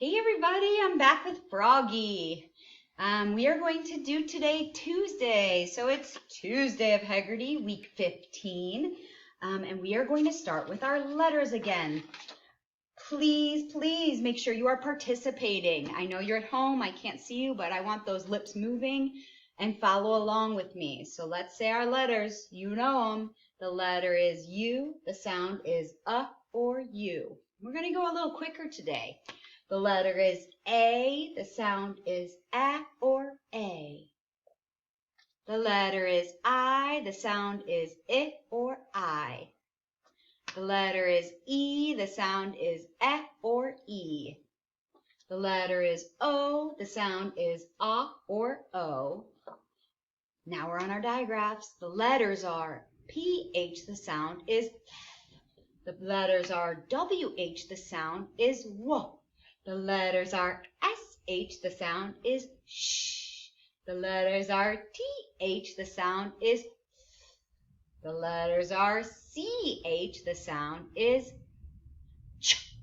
Hey everybody, I'm back with Froggy. We are going to do today Tuesday. So it's Tuesday of Heggerty, week 15. And we are going to start with our letters again. Please make sure you are participating. I know you're at home, I can't see you, but I want those lips moving and follow along with me. So let's say our letters, you know them. The letter is U, the sound is or U. We're going to go a little quicker today. The letter is A, the sound is or A. The letter is I, the sound is or I. The letter is E, the sound is or E. The letter is O, the sound is or O. Now we're on our digraphs. The letters are PH, the sound is The letters are WH, the sound is W. The letters are SH, the sound is sh. The letters are TH, the sound is f. The letters are CH, the sound is ch.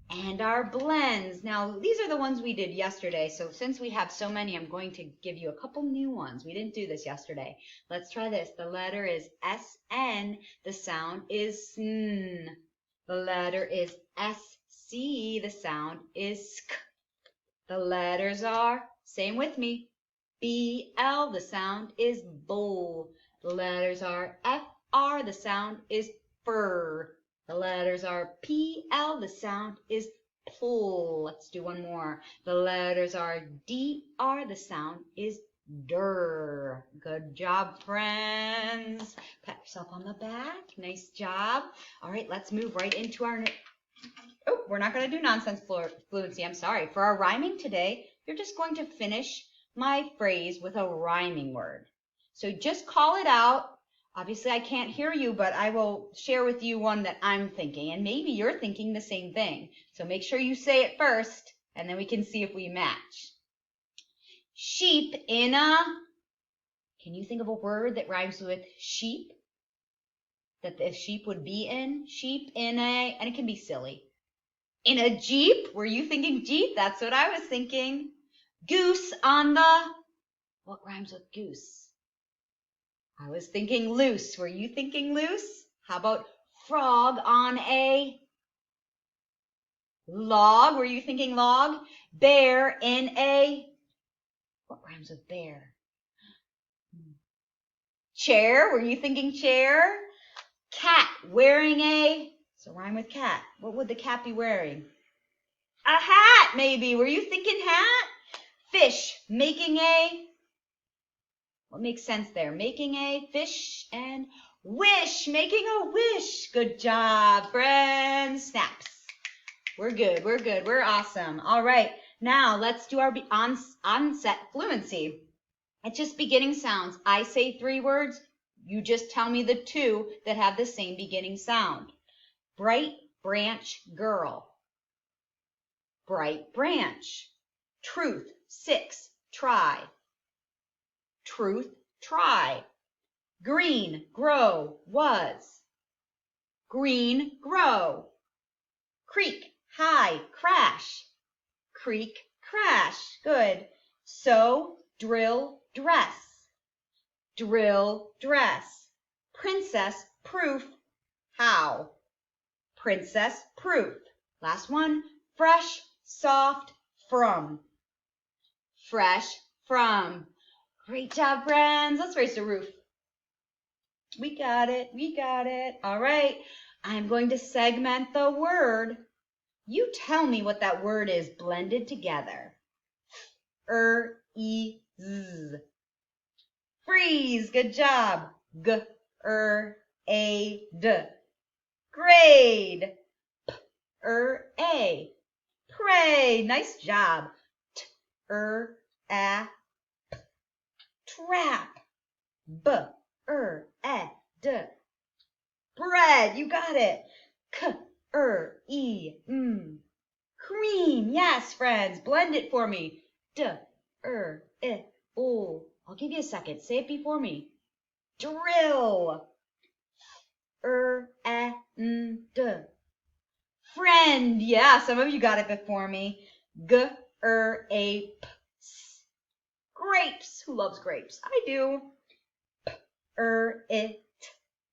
And our blends. Now, these are the ones we did yesterday, so since we have so many, I'm going to give you a couple new ones. We didn't do this yesterday. Let's try this. The letter is SN, the sound is SN. The letter is SC, the sound is SK. The letters are, say them with me, BL, the sound is bull. The letters are FR, the sound is fur. The letters are PL, the sound is pull. Let's do one more. The letters are DR, the sound is der. Good job, friends. Pat yourself on the back. Nice job. All right, let's move right into our... Oh, we're not going to do nonsense fluency. I'm sorry. For our rhyming today, you're just going to finish my phrase with a rhyming word. So just call it out. Obviously, I can't hear you, but I will share with you one that I'm thinking, and maybe you're thinking the same thing. So make sure you say it first, and then we can see if we match. Sheep in a... Can you think of a word that rhymes with sheep? That the sheep would be in? Sheep in a... And it can be silly. In a Jeep? Were you thinking Jeep? That's what I was thinking. Goose on the... What rhymes with goose? I was thinking loose. Were you thinking loose? How about frog on a log? Were you thinking log? Bear in a... What rhymes with bear? Chair. Were you thinking chair? Cat wearing a... So rhyme with cat. What would the cat be wearing? A hat, maybe. Were you thinking hat? Fish making a... What makes sense there? Making a fish and wish. Making a wish. Good job, friends. Snaps. We're good. We're good. We're awesome. All right. Now let's do our onset fluency. It's just beginning sounds. I say 3 words. You just tell me the 2 that have the same beginning sound. Bright branch girl. Bright branch. Truth. 6. Try. Truth, try. Green, grow, was. Green, grow. Creek, high, crash. Creek, crash. Good. Sew, drill, dress. Drill, dress. Princess, proof, how. Princess, proof. Last one, fresh, soft, from. Fresh, from. Great job, friends. Let's raise the roof. We got it. We got it. All right. I'm going to segment the word. You tell me what that word is blended together. E, Z. Freeze. Good job. A, D. Grade. A. Pray. Nice job. A. Trap. D. Bread. You got it. E. Cream. Yes, friends. Blend it for me. O. I'll give you a second. Say it before me. Drill. D. Friend. Yeah, some of you got it before me. Grapes. Grapes. Who loves grapes? I do. It.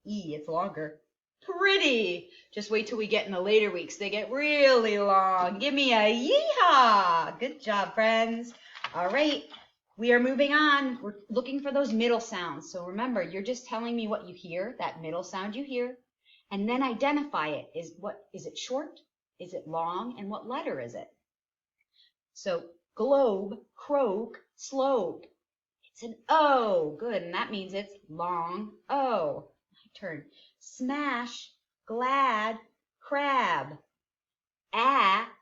E. It's longer. Pretty. Just wait till we get in the later weeks. They get really long. Give me a yeehaw. Good job, friends. All right. We are moving on. We're looking for those middle sounds. So remember, you're just telling me what you hear, that middle sound you hear, and then identify it. Is it short? Is it long? And what letter is it? So globe, croak, slope. It's an O. Good. And that means it's long O. My turn. Smash, glad, crab.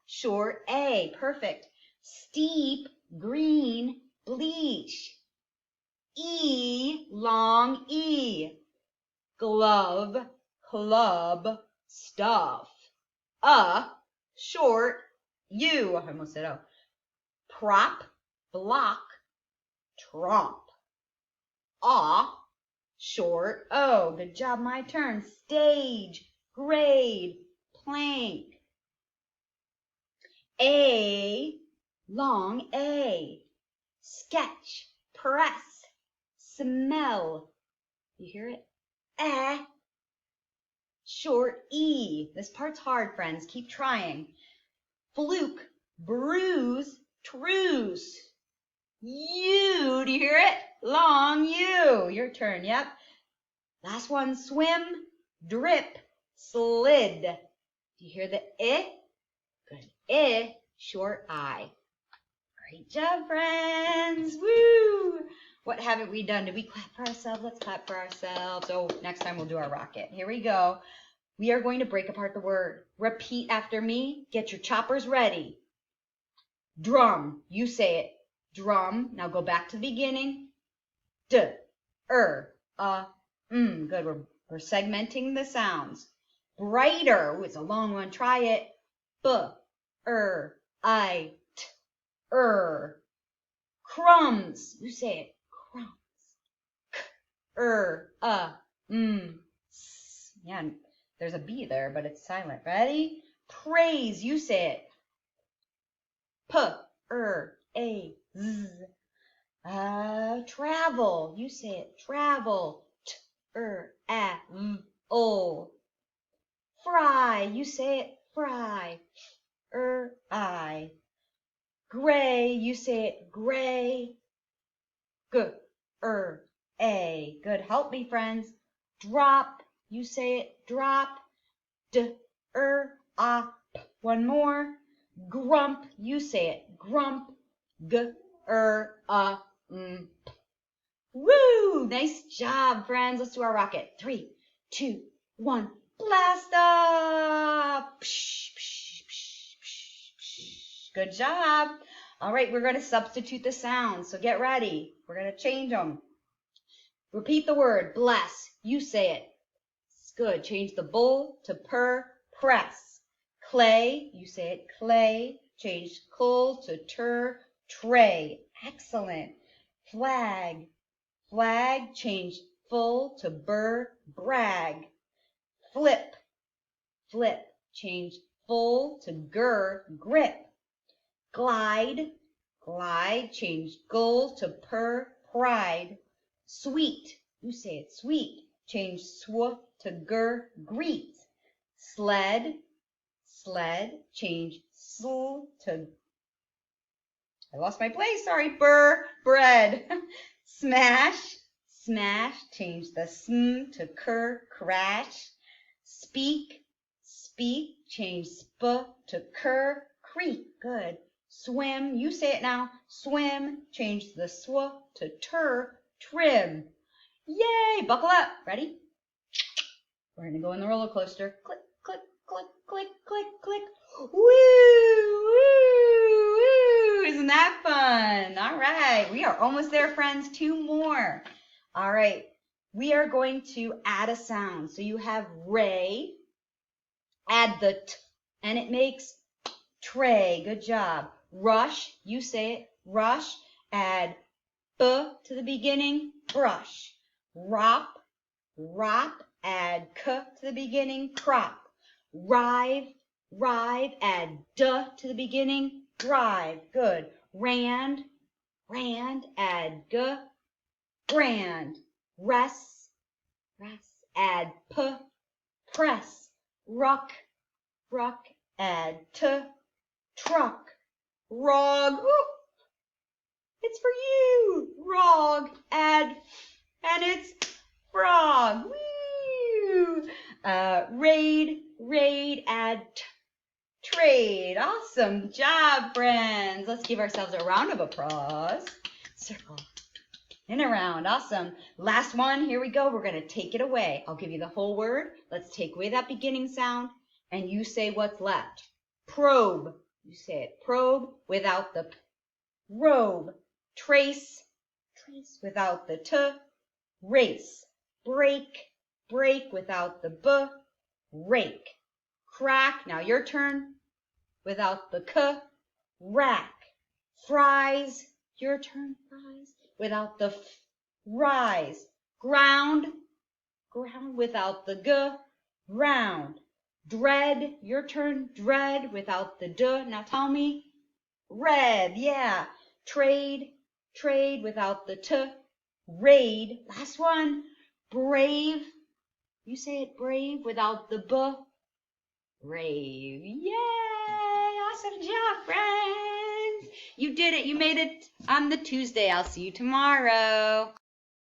Short A. Perfect. Steep, green, bleach. E, long E. Glove, club, stuff. Short U. I almost said O. Prop, block, tromp. Short O. Good job, my turn. Stage, grade, plank. Long A. Sketch, press, smell. You hear it? Short E. This part's hard, friends. Keep trying. Fluke, bruise, truce. U. Do you hear it? Long U. Your turn. Yep. Last one. Swim, drip, slid. Do you hear the I? Good. I. Short I. Great job, friends. Woo! What haven't we done? Did we clap for ourselves? Let's clap for ourselves. Oh, next time we'll do our rocket. Here we go. We are going to break apart the word. Repeat after me. Get your choppers ready. Drum. You say it. Drum. Now go back to the beginning. Good. We're segmenting the sounds. Brighter. Ooh, it's a long one. Try it. Crumbs. You say it. Crumbs. Yeah, there's a B there, but it's silent. Ready? Praise. You say it. Travel. You say it. Travel. Fry. You say it. Fry. I. Gray. You say it. Gray. A. Good. Help me, friends. Drop. You say it. Drop. One more. Grump. You say it. Grump. Woo! Nice job, friends. Let's do our rocket. 3, 2, 1. Blast off! Good job. All right, we're going to substitute the sounds. So get ready. We're going to change them. Repeat the word. Bless. You say it. It's good. Change the bull to purr. Press. Clay. You say it. Clay. Change cull to tray. Excellent. Flag. Flag. Change full to brag. Flip. Flip. Change full to grip. Glide. Glide. Change gull to pride. Sweet. You say it. Sweet. Change sw to greet. Sled. Sled. Change sl to, I lost my place, sorry, bread. Smash. Smash. Change the sm to crash. Speak. Speak. Change sp to creek. Good. Swim. You say it now. Swim. Change the sw to trim. Yay! Buckle up. Ready? We're going to go in the roller coaster. Click, click, click, click, click, click. Woo! Woo! Woo! Isn't that fun? All right. We are almost there, friends. 2 more. All right. We are going to add a sound. So you have ray. Add the t, and it makes tray. Good job. Rush. You say it. Rush. Add b to the beginning. Brush. Rop. Rop. Add k to the beginning. Crop. Rive. Rive, add duh to the beginning. Rive, good. Rand, add g. Grand. Rest, add p. Press. Ruck, add t. Truck. Rog, ooh, it's for you. Rog, add, and it's frog. Woo! Raid, add trade. Awesome job, friends. Let's give ourselves a round of applause. Circle and around. Awesome. Last one. Here we go. We're going to take it away. I'll give you the whole word. Let's take away that beginning sound, and you say what's left. Probe. You say it. Probe without the p. Robe. Trace without the t. Race. Break without the b. Rake. Crack. Now your turn. Without the k. Rack. Fries. Your turn. Fries. Without the f. Rise. Ground without the g. Round. Dread. Your turn. Dread without the d. Now tell me. Red. Yeah. Trade without the t. Raid. Last one. Brave. You say it. Brave without the b. Brave. Yay! Awesome job, friends. You did it. You made it on the Tuesday. I'll see you tomorrow.